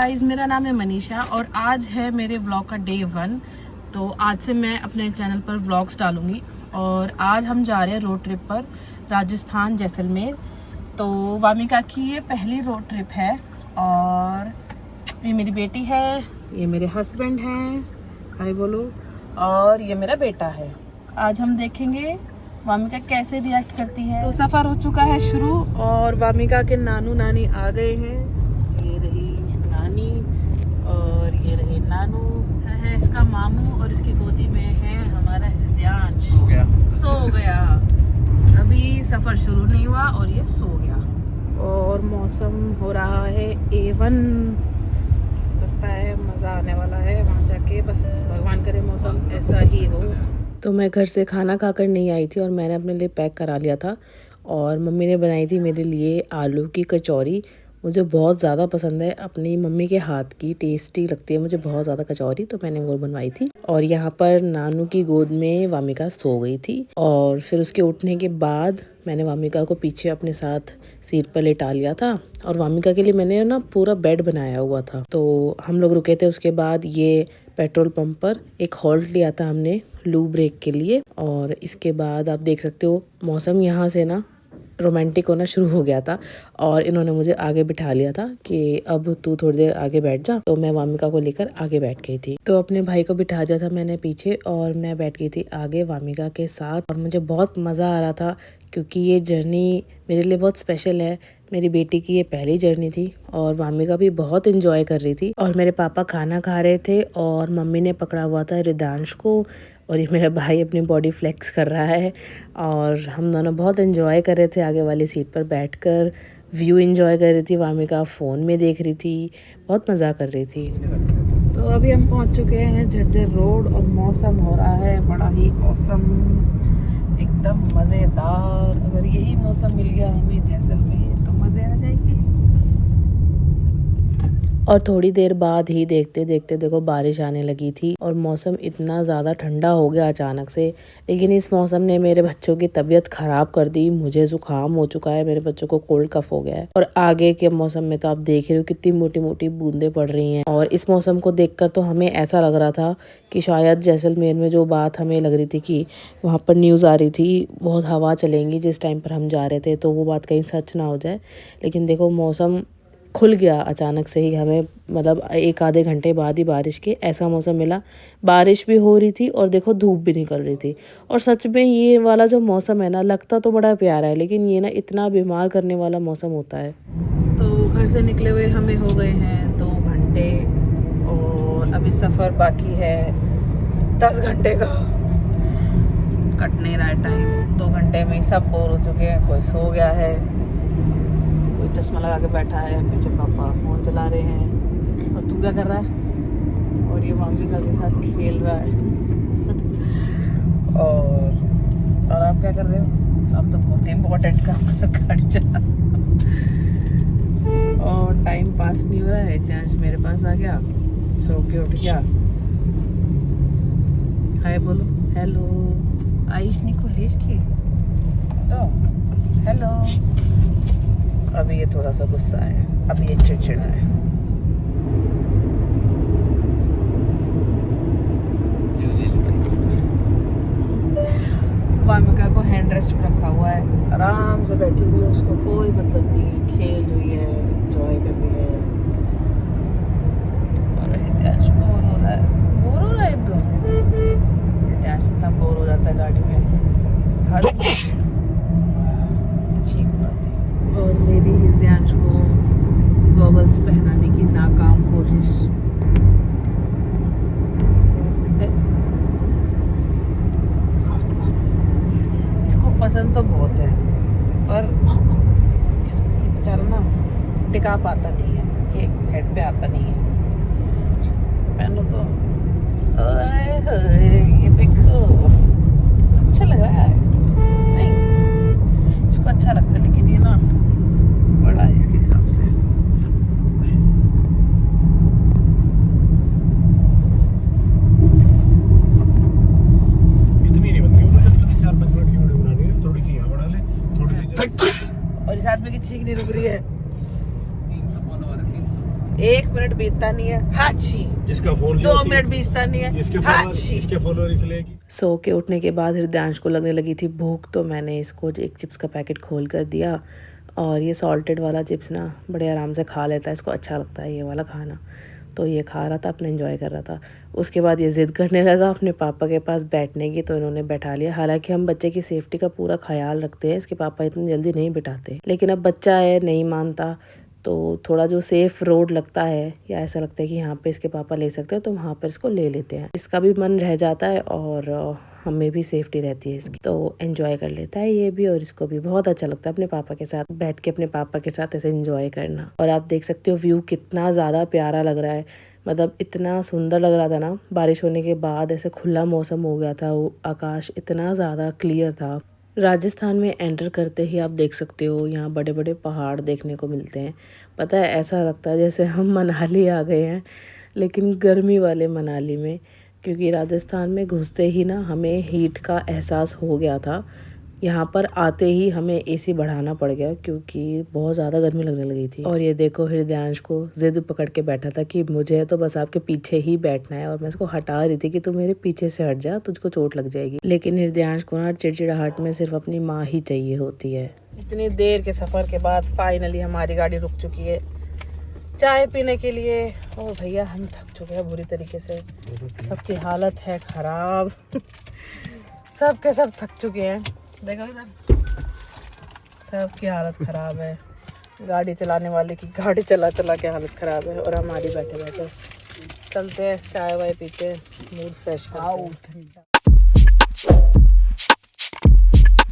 Guys, मेरा नाम है मनीषा और आज है मेरे व्लॉग का डे 1। तो आज से मैं अपने चैनल पर व्लॉग्स डालूंगी और आज हम जा रहे हैं रोड ट्रिप पर राजस्थान जैसलमेर। तो वामिका की ये पहली रोड ट्रिप है और ये मेरी बेटी है, ये मेरे हस्बैंड हैं, हाय बोलो, और ये मेरा बेटा है। आज हम देखेंगे वामिका कैसे रिएक्ट करती है। तो सफ़र हो चुका है शुरू और वामिका के नानू नानी आ गए हैं। ये रही नानी और ये रहे नानू, है इसका मामू और इसकी गोदी में है हमारा हृदयांश। सो गया। अभी सफ़र शुरू नहीं हुआ और ये सो गया। और मौसम हो रहा है A1, लगता है मज़ा आने वाला है वहाँ जाके। बस भगवान करे मौसम ऐसा ही हो। तो मैं घर से खाना खाकर नहीं आई थी और मैंने अपने लिए पैक करा लिया था और मम्मी ने बनाई थी मेरे लिए आलू की कचौरी। मुझे बहुत ज़्यादा पसंद है, अपनी मम्मी के हाथ की टेस्टी लगती है मुझे बहुत ज़्यादा कचौरी, तो मैंने वो बनवाई थी। और यहाँ पर नानू की गोद में वामिका सो गई थी और फिर उसके उठने के बाद मैंने वामिका को पीछे अपने साथ सीट पर लेटा लिया था और वामिका के लिए मैंने ना पूरा बेड बनाया हुआ था। तो हम लोग रुके थे, उसके बाद ये पेट्रोल पंप पर एक हॉल्ट लिया था हमने लू ब्रेक के लिए। और इसके बाद आप देख सकते हो मौसम यहाँ से ना रोमांटिक होना शुरू हो गया था और इन्होंने मुझे आगे बिठा लिया था कि अब तू थोड़ी देर आगे बैठ जा। तो मैं वामिका को लेकर आगे बैठ गई थी। तो अपने भाई को बिठा दिया था मैंने पीछे और मैं बैठ गई थी आगे वामिका के साथ। और मुझे बहुत मज़ा आ रहा था क्योंकि ये जर्नी मेरे लिए बहुत स्पेशल है। मेरी बेटी की ये पहली जर्नी थी और वामिका भी बहुत इंजॉय कर रही थी। और मेरे पापा खाना खा रहे थे और मम्मी ने पकड़ा हुआ था हृदयांश को और ये मेरा भाई अपनी बॉडी फ्लेक्स कर रहा है। और हम दोनों बहुत एंजॉय कर रहे थे आगे वाली सीट पर बैठकर, व्यू एंजॉय कर रही थी। वामिका फ़ोन में देख रही थी, बहुत मज़ा कर रही थी। तो अभी हम पहुंच चुके हैं झज्जर रोड और मौसम हो रहा है बड़ा ही औसम, एकदम मज़ेदार। अगर यही मौसम मिल गया हमें जैसलमेर तो मज़े आ जाएंगे। और थोड़ी देर बाद ही देखते देखते देखो बारिश आने लगी थी और मौसम इतना ज़्यादा ठंडा हो गया अचानक से। लेकिन इस मौसम ने मेरे बच्चों की तबीयत ख़राब कर दी। मुझे जुकाम हो चुका है, मेरे बच्चों को कोल्ड कफ हो गया है। और आगे के मौसम में तो आप देख रहे हो कितनी मोटी मोटी बूंदें पड़ रही हैं। और इस मौसम को देखकर तो हमें ऐसा लग रहा था कि शायद जैसलमेर में जो बात हमें लग रही थी कि वहाँ पर न्यूज़ आ रही थी बहुत हवा चलेंगी जिस टाइम पर हम जा रहे थे, तो वो बात कहीं सच ना हो जाए। लेकिन देखो मौसम खुल गया अचानक से ही, हमें मतलब एक आधे घंटे बाद ही बारिश के ऐसा मौसम मिला। बारिश भी हो रही थी और देखो धूप भी निकल रही थी। और सच में ये वाला जो मौसम है ना, लगता तो बड़ा प्यारा है लेकिन ये ना इतना बीमार करने वाला मौसम होता है। तो घर से निकले हुए हमें हो गए हैं 2 घंटे और अभी सफ़र बाकी है 10 घंटे का। कट नहीं रहा है टाइम। 2 घंटे में ही सब बोर हो चुके हैं, कोई सो गया है, चश्मा लगा के बैठा है, पीछे पापा फ़ोन चला रहे हैं और तू क्या कर रहा है? और ये वामिका के साथ खेल रहा है और आप क्या कर रहे हो? आप तो बहुत इम्पोर्टेंट काम गाड़ी चला और टाइम पास नहीं हो रहा है। हृदयांश मेरे पास आ गया, सो के उठ गया। हाय बोलो, हेलो आइश निकोलेश की, तो हेलो। अभी ये थोड़ा सा गुस्सा है, अभी ये चिड़चिड़ा है। वामिका को हैंड रेस्ट पर रखा हुआ है, आराम से बैठी हुई है, उसको कोई मतलब नहीं है, खेल रही है, एंजॉय कर रही है। और हृदयांश बोर हो रहा है एकदम। हृदयांश इतना बोर हो जाता है गाड़ी में, और मेरी हृदयांश को गॉगल्स पहनाने की नाकाम कोशिश। इसको पसंद तो बहुत है पर बेचारा ना टिका पाता नहीं है, इसके हेड पे आता नहीं है। पहनो तो ये देखो अच्छा लग रहा है, नहीं इसको अच्छा लगता है लेकिन ये ना बड़ा है इसके हिसाब से। इतनी नहीं बनती, 4-5 मिनट की वीडियो बनानी है, थोड़ी सी यहाँ बढ़ा ले, थोड़ी सी और इस आदमी की चीख नहीं रुक रही है। 1 मिनट बीतता नहीं है, हाची। जिसका फोन 2 मिनट बीतता नहीं है, हाची। इसके फॉलोअर इसलिए कि सो के उठने के बाद हृदयांश को लगने लगी थी भूख, तो मैंने इसको एक चिप्स का पैकेट खोल कर दिया। और ये सॉल्टेड वाला चिप्स ना बड़े आराम से खा लेता है, इसको अच्छा लगता है ये वाला खाना। तो ये खा रहा था, अपने एंजॉय कर रहा था। उसके बाद ये ज़िद करने लगा अपने पापा के पास बैठने की, तो इन्होंने बैठा लिया। हालांकि हम बच्चे की सेफ्टी का पूरा ख्याल रखते हैं, इसके पापा इतनी जल्दी नहीं बिठाते, लेकिन अब बच्चा है, नहीं मानता। तो थोड़ा जो सेफ रोड लगता है या ऐसा लगता है कि यहाँ पे इसके पापा ले सकते हैं, तो वहाँ पर इसको ले लेते हैं। इसका भी मन रह जाता है और हमें भी सेफ्टी रहती है इसकी, तो एंजॉय कर लेता है ये भी। और इसको भी बहुत अच्छा लगता है अपने पापा के साथ बैठ के, अपने पापा के साथ ऐसे एंजॉय करना। और आप देख सकते हो व्यू कितना ज़्यादा प्यारा लग रहा है, मतलब इतना सुंदर लग रहा था ना। बारिश होने के बाद ऐसे खुला मौसम हो गया था, वो आकाश इतना ज़्यादा क्लियर था। राजस्थान में एंटर करते ही आप देख सकते हो यहाँ बड़े बड़े पहाड़ देखने को मिलते हैं। पता है, ऐसा लगता है जैसे हम मनाली आ गए हैं, लेकिन गर्मी वाले मनाली में। क्योंकि राजस्थान में घुसते ही ना हमें हीट का एहसास हो गया था। यहाँ पर आते ही हमें एसी बढ़ाना पड़ गया, क्योंकि बहुत ज़्यादा गर्मी लगने लगी थी। और ये देखो, हृदयांश को जिद पकड़ के बैठा था कि मुझे तो बस आपके पीछे ही बैठना है, और मैं इसको हटा रही थी कि तू मेरे पीछे से हट जा, तुझको चोट लग जाएगी। लेकिन हृदयांश को ना चिड़चिड़ाहट में सिर्फ अपनी माँ ही चाहिए होती है। इतनी देर के सफ़र के बाद फाइनली हमारी गाड़ी रुक चुकी है चाय पीने के लिए। ओ भैया, हम थक चुके हैं बुरी तरीके से, सबकी हालत है ख़राब। सब के सब थक चुके हैं, देखो इधर सबकी हालत ख़राब है। गाड़ी चलाने वाले की गाड़ी चला चला के हालत ख़राब है, और हमारी बैठे बैठे। चलते हैं, चाय वाय पीते हैं, मूड फ्रेश करते हैं।